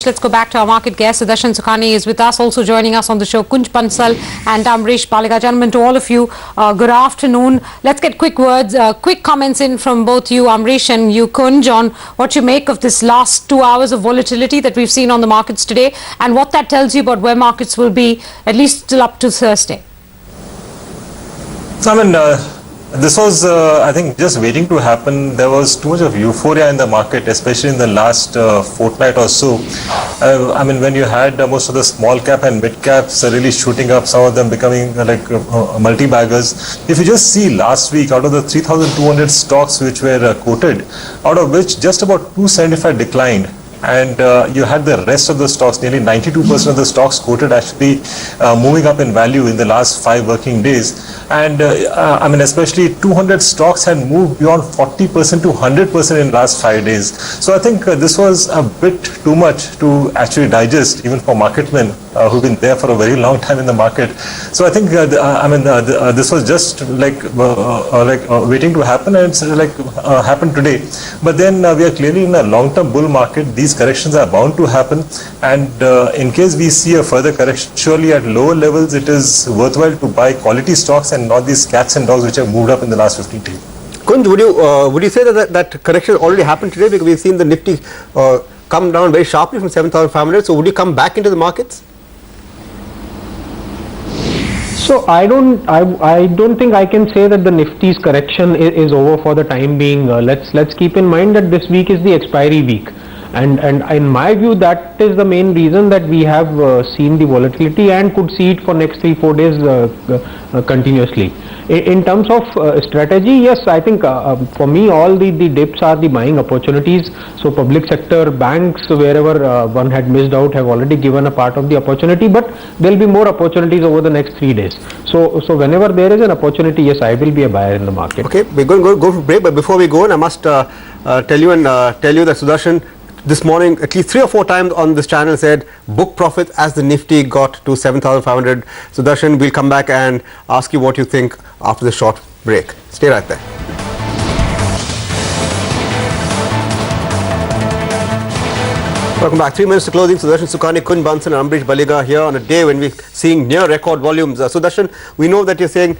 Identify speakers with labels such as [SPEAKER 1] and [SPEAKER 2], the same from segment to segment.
[SPEAKER 1] let's go back to our market guest. Sudarshan Sukhani is with us. Also joining us on the show, Kunj Bansal and Amrish Baliga. Gentlemen, to all of you, good afternoon. Let's get quick words, quick comments in from both you, Amrish, and you, Kunj, on what you make of this last 2 hours of volatility that we've seen on the markets today, and what that tells you about where markets will be, at least till up to Thursday.
[SPEAKER 2] I mean, this was, I think, just waiting to happen. There was too much of euphoria in the market, especially in the last fortnight or so. I mean, when you had most of the small cap and mid caps really shooting up, some of them becoming like multi-baggers. If you just see last week, out of the 3,200 stocks which were quoted, out of which just about 275 declined. And you had the rest of the stocks, nearly 92% of the stocks quoted actually moving up in value in the last 5 working days. And I mean, especially 200 stocks had moved beyond 40% to 100% in last 5 days. So I think this was a bit too much to actually digest, even for marketmen who've been there for a very long time in the market. So I think, I mean, this was just like waiting to happen, and it's like happened today. But then we are clearly in a long-term bull market. These corrections are bound to happen, and in case we see a further correction, surely at lower levels it is worthwhile to buy quality stocks and not these cats and dogs which have moved up in the last 15 days.
[SPEAKER 3] Kunj, would you say that correction already happened today, because we've seen the Nifty come down very sharply from 7,500? So would you come back into the markets?
[SPEAKER 4] So I don't think I can say that the Nifty's correction is over for the time being. Let's keep in mind that this week is the expiry week. And in my view, that is the main reason that we have seen the volatility and could see it for next 3-4 days continuously. In terms of strategy, yes, I think for me all the dips are the buying opportunities. So public sector banks, wherever one had missed out, have already given a part of the opportunity, but there will be more opportunities over the next 3 days. So whenever there is an opportunity, yes, I will be a buyer in the market.
[SPEAKER 3] Okay, we're going to go for break, but before we go on, I must tell you that Sudarshan this morning at least 3 or 4 times on this channel said book profit as the Nifty got to 7,500. Sudarshan, we'll come back and ask you what you think after the short break. Stay right there. Welcome back. 3 minutes to closing. Sudarshan Sukhani, Kunj Bansal and Amrish Baliga here on a day when we're seeing near record volumes. Sudarshan, we know that you're saying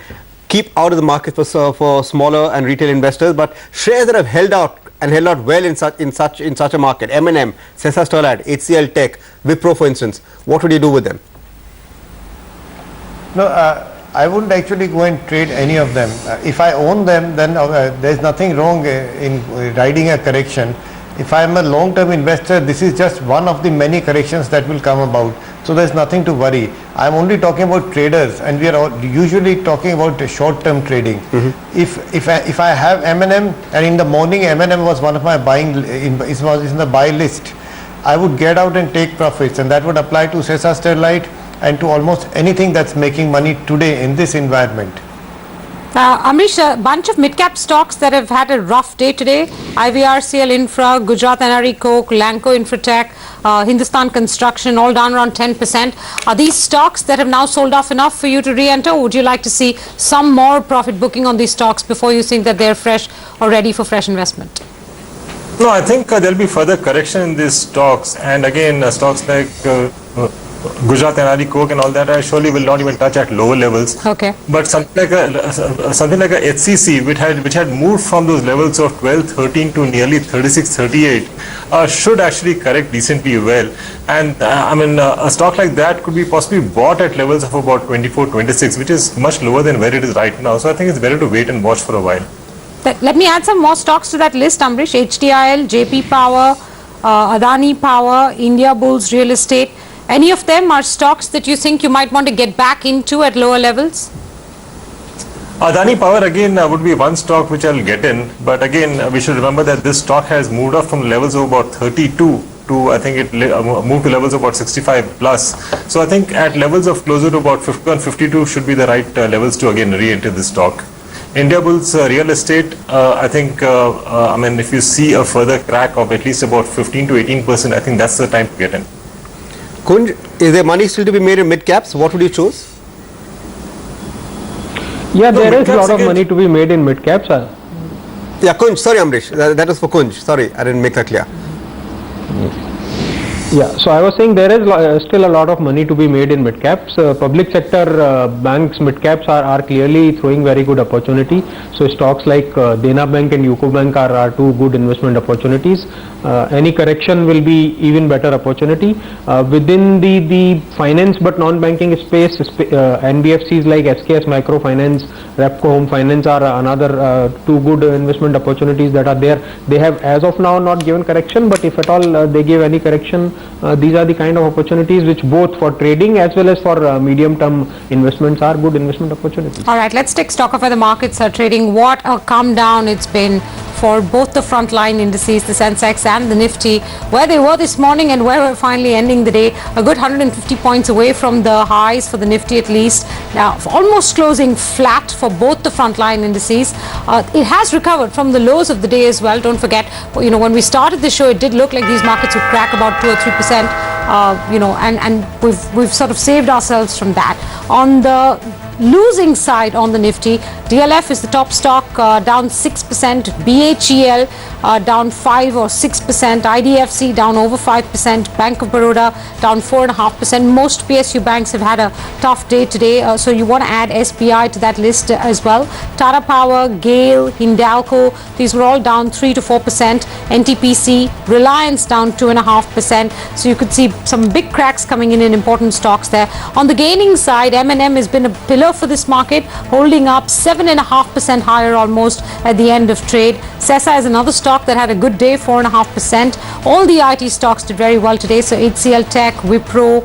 [SPEAKER 3] keep out of the market for smaller and retail investors, but shares that have held out well in such a market, M&M, Sesa Sterlite, HCL Tech, Wipro, for instance, what would you do with them?
[SPEAKER 5] No, I wouldn't actually go and trade any of them. If I own them, then there's nothing wrong in riding a correction. If I am a long-term investor, this is just one of the many corrections that will come about. So there's nothing to worry. I'm only talking about traders, and we are usually talking about short-term trading. Mm-hmm. If I have M&M, and in the morning M&M was one of my buying, it was in the buy list, I would get out and take profits, and that would apply to Sesa Sterlite and to almost anything that's making money today in this environment.
[SPEAKER 1] Amrish, a bunch of mid-cap stocks that have had a rough day today: IVRCL Infra, Gujarat NRE Coke, Lanco Infratech, Hindustan Construction, all down around 10%. Are these stocks that have now sold off enough for you to re-enter, or would you like to see some more profit booking on these stocks before you think that they're fresh or ready for fresh investment?
[SPEAKER 2] No, I think there will be further correction in these stocks, and again stocks like Gujarat NRE Coke and all that I surely will not even touch at lower levels.
[SPEAKER 1] Okay.
[SPEAKER 2] But something like a HCC which had moved from those levels of 12, 13 to nearly 36, 38 should actually correct decently well. And I mean, a stock like that could be possibly bought at levels of about 24, 26, which is much lower than where it is right now. So I think it's better to wait and watch for a while.
[SPEAKER 1] Let me add some more stocks to that list, Amrish. HDIL, JP Power, Adani Power, India Bulls Real Estate. Any of them are stocks that you think you might want to get back into at lower levels?
[SPEAKER 2] Adani Power again would be one stock which I'll get in, but again we should remember that this stock has moved up from levels of about 32 to, I think it moved to levels of about 65 plus. So I think at levels of closer to about 51, 52 should be the right levels to again re-enter this stock. India Bulls Real Estate, I think, I mean, if you see a further crack of at least about 15 to 18%, I think that's the time to get in.
[SPEAKER 3] Kunj, is there money still to be made in mid caps? What would you choose?
[SPEAKER 4] Yeah, there is a lot of money to be made in mid caps.
[SPEAKER 3] Yeah, Kunj, sorry Amrish, that was for Kunj. Sorry, I didn't make that clear.
[SPEAKER 4] Yeah, so I was saying there is still a lot of money to be made in mid caps. Public sector banks mid caps are clearly throwing very good opportunity. So stocks like Dena Bank and UCO Bank are two good investment opportunities. Any correction will be even better opportunity. Within the finance but non-banking space, NBFCs like SKS Microfinance, Repco Home Finance are another two good investment opportunities that are there. They have as of now not given correction, but if at all they give any correction, these are the kind of opportunities which both for trading as well as for medium term investments are good investment opportunities.
[SPEAKER 1] All right, let's take stock of where the markets are trading. What a come down it's been for both the frontline indices, the Sensex and the Nifty, where they were this morning and where we're finally ending the day. A good 150 points away from the highs for the Nifty at least. Now, almost closing flat for both the frontline indices. It has recovered from the lows of the day as well. Don't forget, you know, when we started the show, it did look like these markets would crack about 2 or 3%, you know, and we've sort of saved ourselves from that. On the losing side on the Nifty, DLF is the top stock, down 6%, BHEL down 5 or 6%, IDFC down over 5%, Bank of Baroda down 4.5%. Most PSU banks have had a tough day today, so you want to add SBI to that list as well. Tata Power, GAIL, Hindalco, these were all down 3 to 4%. NTPC, Reliance down 2.5%. So you could see some big cracks coming in important stocks there. On the gaining side, M&M has been a pillar for this market, holding up 7.5% higher almost at the end of trade. Sesa is another stock that had a good day, 4.5%. All the IT stocks did very well today. So HCL Tech, Wipro,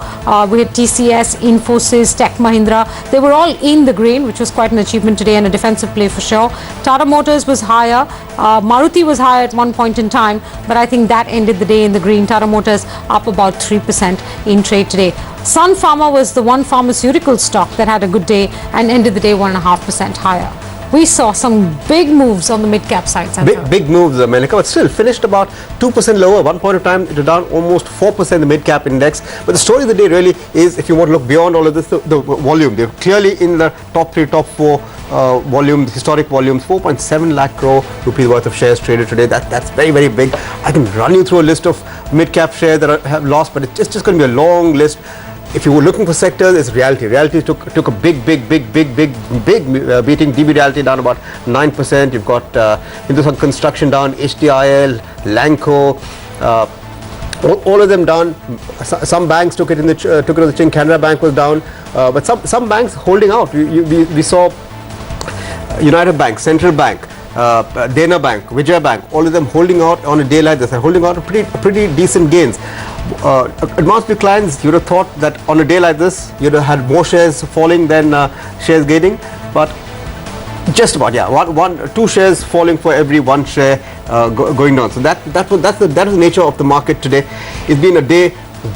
[SPEAKER 1] we had TCS, Infosys, Tech Mahindra. They were all in the green, which was quite an achievement today and a defensive play for sure. Tata Motors was higher. Maruti was higher at one point in time, but I think that ended the day in the green. Tata Motors up about 3% in trade today. Sun Pharma was the one pharmaceutical stock that had a good day and ended the day 1.5% higher. We saw some big moves on the mid-cap side.
[SPEAKER 3] Big moves, Menika, but still finished about 2% lower. One point of time, it was down almost 4% in the mid-cap index. But the story of the day really is, if you want to look beyond all of this, the volume. They're clearly in the top 3, top 4 volumes, historic volumes, 4.7 lakh crore rupees worth of shares traded today. That's very, very big. I can run you through a list of mid-cap shares that have lost, but it's just going to be a long list. If you were looking for sectors, it's Realty. Realty took a big beating. DB Realty down about 9%. You've got Hindustan Construction down, HDIL, Lanco, all of them down. Some banks took it on the chin. Canara Bank was down, but some banks holding out. We saw United Bank, Central Bank, Dena Bank, Vijaya Bank, all of them holding out on a day like this. They're holding out pretty decent gains. Advanced View clients, you'd have thought that on a day like this, you'd have had more shares falling than shares gaining, but just about, yeah, two shares falling for every one share going down. So that's the nature of the market today. It's been a day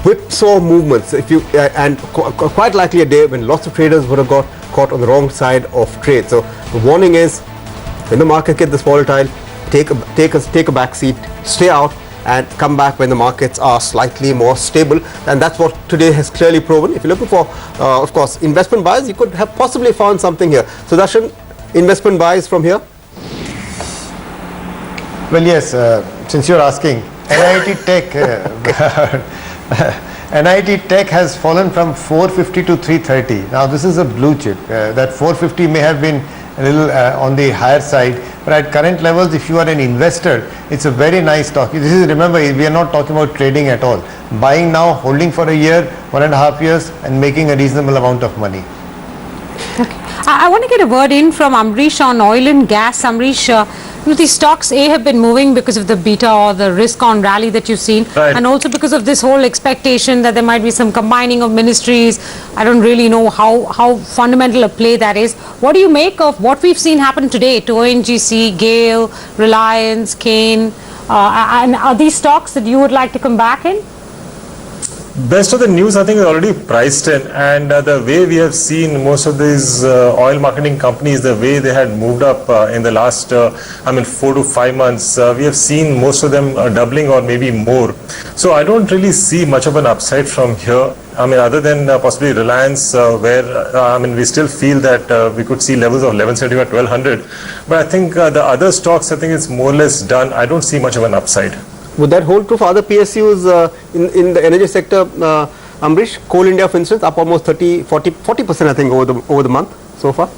[SPEAKER 3] whipsaw movements, and quite likely a day when lots of traders would have got caught on the wrong side of trade. So the warning is, when the market gets this volatile, take a back seat, stay out, and come back when the markets are slightly more stable. And that's what today has clearly proven. If you're looking for, of course, investment buys, you could have possibly found something here. So Darshan, investment buys from here?
[SPEAKER 5] Well, yes, since you're asking, NIT Tech, NIT Tech has fallen from 450 to 330. Now this is a blue chip. That 450 may have been a little on the higher side, but at current levels, if you are an investor, it's a very nice stock. This is, remember, we are not talking about trading at all. Buying now, holding for a year, 1.5 years, and making a reasonable amount of money.
[SPEAKER 1] Okay. I want to get a word in from Amrish on oil and gas. Amrish, these stocks have been moving because of the beta or the risk on rally that you've seen,
[SPEAKER 2] right,
[SPEAKER 1] and also because of this whole expectation that there might be some combining of ministries. I don't really know how fundamental a play that is. What do you make of what we've seen happen today to ONGC, GAIL, Reliance, Kane, and are these stocks that you would like to come back in?
[SPEAKER 2] Best of the news, I think, is already priced in, and the way we have seen most of these oil marketing companies, the way they had moved up in the last, 4 to 5 months, we have seen most of them doubling or maybe more. So I don't really see much of an upside from here. Other than possibly Reliance, where we still feel that we could see levels of 1170 or 1200. But I think the other stocks, I think it's more or less done. I don't see much of an upside.
[SPEAKER 3] Would that hold true for other PSUs in the energy sector, Amrish? Coal India, for instance, up almost 40% I think over the month so far.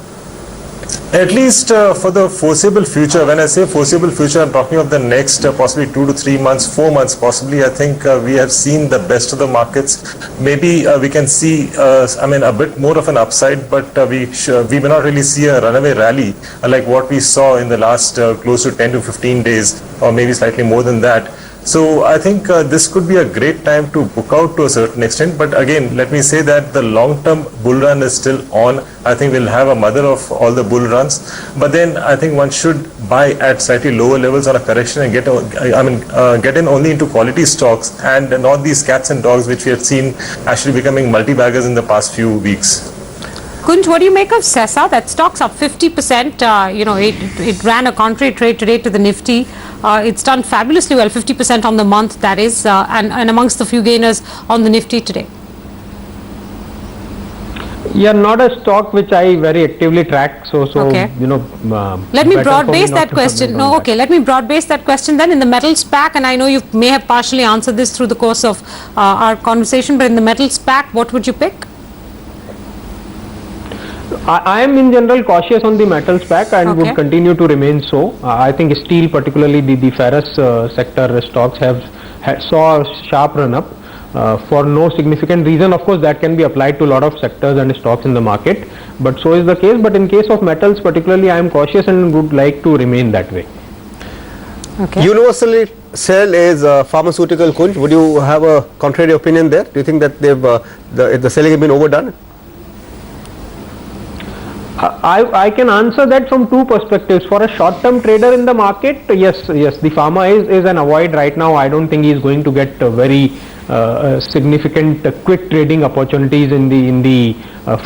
[SPEAKER 2] At least for the foreseeable future. When I say foreseeable future, I'm talking of the next possibly 2 to 3 months, 4 months possibly. I think we have seen the best of the markets. Maybe we can see, a bit more of an upside, but we may not really see a runaway rally like what we saw in the last close to 10 to 15 days, or maybe slightly more than that. So I think this could be a great time to book out to a certain extent. But again, let me say that the long-term bull run is still on. I think we'll have a mother of all the bull runs. But then I think one should buy at slightly lower levels on a correction and get in only into quality stocks and not these cats and dogs which we have seen actually becoming multi-baggers in the past few weeks.
[SPEAKER 1] Kunj, what do you make of SESA? That stock's up 50%. It ran a contrary trade today to the Nifty. It's done fabulously well, 50% on the month, that is, and amongst the few gainers on the Nifty today.
[SPEAKER 4] Yeah, not a stock which I very actively track. So
[SPEAKER 1] Okay. Let me
[SPEAKER 4] better for
[SPEAKER 1] broad base
[SPEAKER 4] not
[SPEAKER 1] that
[SPEAKER 4] to
[SPEAKER 1] question.
[SPEAKER 4] comment on
[SPEAKER 1] No,
[SPEAKER 4] that.
[SPEAKER 1] okay. Let me broad base that question then. In the metals pack, and I know you may have partially answered this through the course of our conversation, but in the metals pack, what would you pick?
[SPEAKER 4] I am in general cautious on the metals pack and
[SPEAKER 1] Okay.
[SPEAKER 4] would continue to remain so. I think steel, particularly the ferrous sector stocks saw a sharp run up for no significant reason. Of course, that can be applied to a lot of sectors and stocks in the market, but so is the case. But in case of metals particularly, I am cautious and would like to remain that way.
[SPEAKER 1] Okay.
[SPEAKER 3] Universally sell is pharmaceutical, Kunj. Would you have a contrary opinion there? Do you think that the selling has been overdone?
[SPEAKER 4] I can answer that from two perspectives. For a short-term trader in the market, yes, the pharma is an avoid right now. I don't think he is going to get very significant quick trading opportunities in the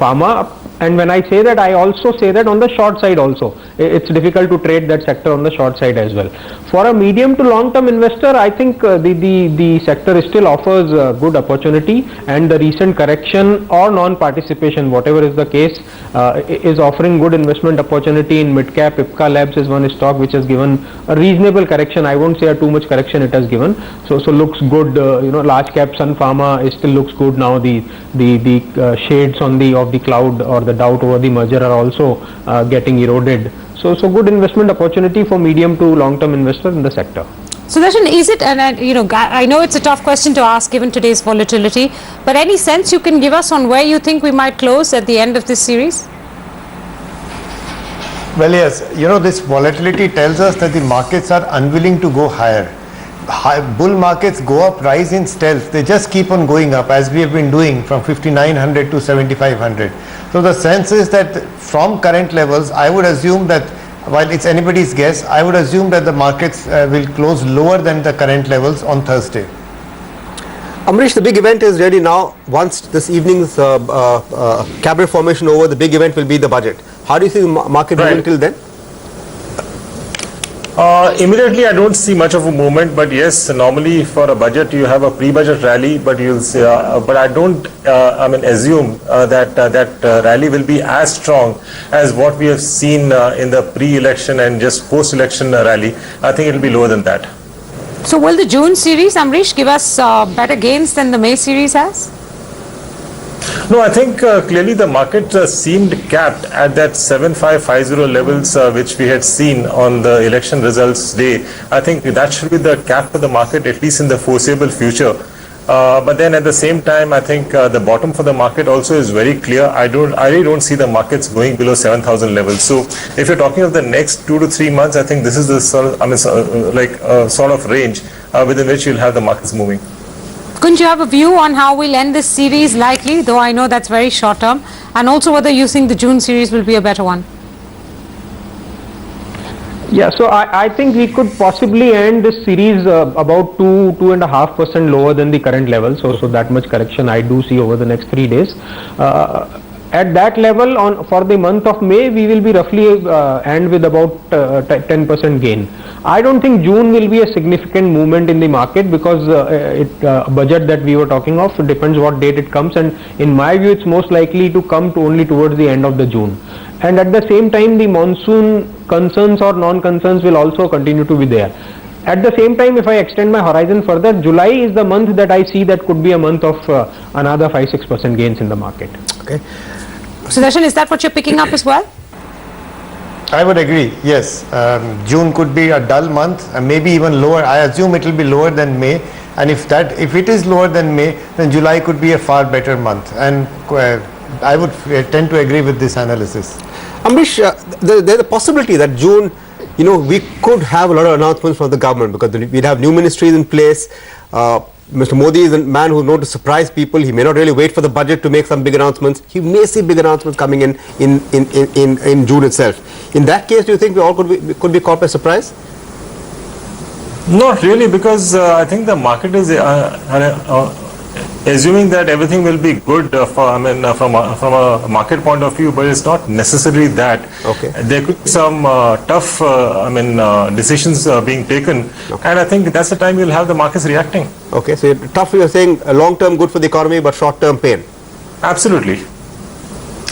[SPEAKER 4] pharma. And when I say that, I also say that on the short side also. It's difficult to trade that sector on the short side as well. For a medium to long-term investor, I think the sector still offers good opportunity, and the recent correction or non-participation, whatever is the case, is offering good investment opportunity in mid-cap. Ipca Labs is one stock which has given a reasonable correction. I won't say a too much correction it has given. So looks good. Large cap Sun Pharma still looks good now. The shades of the cloud or the doubt over the merger are also getting eroded. So good investment opportunity for medium to long term investors in the sector.
[SPEAKER 1] So Darshan, is it, and I know it's a tough question to ask given today's volatility, but any sense you can give us on where you think we might close at the end of this series?
[SPEAKER 5] Well, yes, this volatility tells us that the markets are unwilling to go higher. Bull markets go up, rise in stealth. They just keep on going up, as we have been doing from 5,900 to 7,500. So the sense is that from current levels, I would assume that, while it's anybody's guess, I would assume that the markets will close lower than the current levels on Thursday.
[SPEAKER 3] Amrish, the big event is ready now. Once this evening's cabinet formation over, the big event will be the budget. How do you see the market moving till then?
[SPEAKER 2] Immediately, I don't see much of a movement, but yes, normally for a budget you have a pre-budget rally, but you'll see, but I don't, assume that rally will be as strong as what we have seen in the pre-election and just post-election rally. I think it will be lower than that.
[SPEAKER 1] So will the June series, Amrish, give us better gains than the May series has?
[SPEAKER 2] No, I think clearly the market seemed capped at that 7550 levels which we had seen on the election results day. I think that should be the cap for the market, at least in the foreseeable future. But then at the same time, I think the bottom for the market also is very clear. I really don't see the markets going below 7,000 levels. So if you're talking of the next 2 to 3 months, I think this is the sort of range within which you'll have the markets moving.
[SPEAKER 1] Couldn't you have a view on how we'll end this series likely, though I know that's very short term, and also whether you think the June series will be a better one?
[SPEAKER 4] Yeah, so I think we could possibly end this series about 2.5% lower than the current level. So that much correction I do see over the next 3 days. At that level, for the month of May, we will be roughly end with about 10% gain. I don't think June will be a significant movement in the market because budget that we were talking of depends what date it comes, and in my view, it's most likely to come only towards the end of the June. And at the same time, the monsoon concerns or non-concerns will also continue to be there. At the same time, if I extend my horizon further, July is the month that I see that could be a month of another 5-6% gains in the market.
[SPEAKER 3] Okay.
[SPEAKER 1] Sudarshan, is that what you're picking up as well?
[SPEAKER 5] I would agree, yes. June could be a dull month and maybe even lower. I assume it will be lower than May, and if it is lower than May, then July could be a far better month, and I would tend to agree with this analysis.
[SPEAKER 3] Amrish, there's a possibility that June, we could have a lot of announcements from the government because we'd have new ministries in place. Mr. Modi is a man who's known to surprise people. He may not really wait for the budget to make some big announcements. He may see big announcements coming in June itself. In that case, do you think we all could be caught by surprise?
[SPEAKER 2] Not really, because I think the market is assuming that everything will be good from a market point of view, but it's not necessarily that.
[SPEAKER 3] Okay.
[SPEAKER 2] There could be some tough decisions being taken, and I think that's the time you'll have the markets reacting.
[SPEAKER 3] Okay, so you're saying long term good for the economy, but short term pain.
[SPEAKER 2] Absolutely.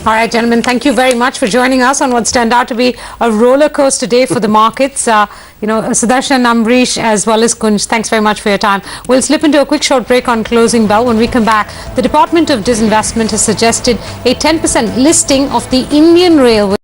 [SPEAKER 1] All right, gentlemen, thank you very much for joining us on what's turned out to be a roller coaster day for the markets. Sudarshan, Amrish, as well as Kunj, thanks very much for your time. We'll slip into a quick short break on closing bell. When we come back, the Department of Disinvestment has suggested a 10% listing of the Indian Railways.